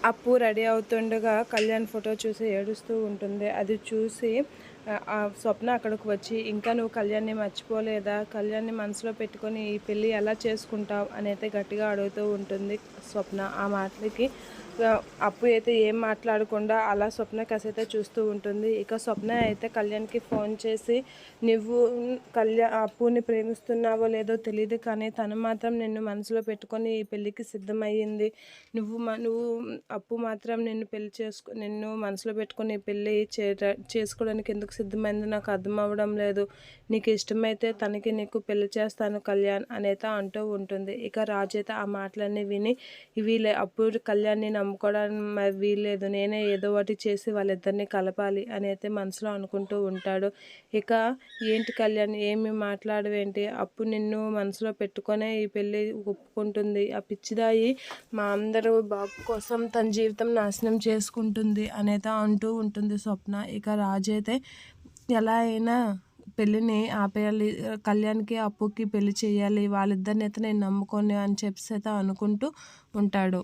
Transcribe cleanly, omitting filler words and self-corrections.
అప్పు రెడీ అవుతుండగా కళ్యాణ్ ఫోటో చూసి ఏడుస్తూ ఉంటుంది. అది చూసి స్వప్న అక్కడికి వచ్చి, ఇంకా నువ్వు కళ్యాణ్‌ని మర్చిపోలేదా? కళ్యాణ్‌ని మనసులో పెట్టుకొని ఈ పెళ్లి ఎలా చేసుకుంటావు? అనైతే గట్టిగా అడుగుతూ ఉంటుంది స్వప్న. ఆ మాటలకి అప్పు అయితే ఏం మాట్లాడకుండా అలా స్వప్న కసైతే చూస్తూ ఉంటుంది. ఇక స్వప్న అయితే కళ్యాణ్‌కి ఫోన్ చేసి, నువ్వు అప్పుని ప్రేమిస్తున్నావో లేదో తెలీదు కానీ తను మాత్రం నిన్ను మనసులో పెట్టుకొని ఈ పెళ్ళికి సిద్ధమయ్యింది. నువ్వు అప్పు మాత్రం నిన్ను మనసులో పెట్టుకొని పెళ్ళి చేసుకోవడానికి ఎందుకు సిద్ధమైందో నాకు అర్థం అవ్వడం లేదు. నీకు ఇష్టమైతే తనకి నీకు పెళ్లి చేస్తాను కళ్యాణ్ అనైతే అంటూ ఉంటుంది. ఇక రాజు అయితే ఆ మాటలన్నీ విని అప్పు కళ్యాణ్ని నమ్ముకోవడానికి వీల్లేదు, నేనే ఏదో ఒకటి చేసి వాళ్ళిద్దరిని కలపాలి అని అయితే మనసులో అనుకుంటూ ఉంటాడు. ఇక ఏంటి కళ్యాణ్ ఏమి మాట్లాడవేంటి? అప్పు నిన్ను మనసులో పెట్టుకొనే ఈ పెళ్ళి ఒప్పుకుంటుంది. ఆ పిచ్చిదాయి మా అందరూ బాబు కోసం తన జీవితం నాశనం చేసుకుంటుంది అనేది అంటూ ఉంటుంది స్వప్న. ఇక రాజు అయితే ఎలా అయినా పెళ్ళిని ఆపేయాలి, కళ్యాణ్కి అప్పుకి పెళ్లి చేయాలి, వాళ్ళిద్దరిని అయితే నేను నమ్ముకొని అని చెప్పేసి అయితే అనుకుంటూ ఉంటాడు.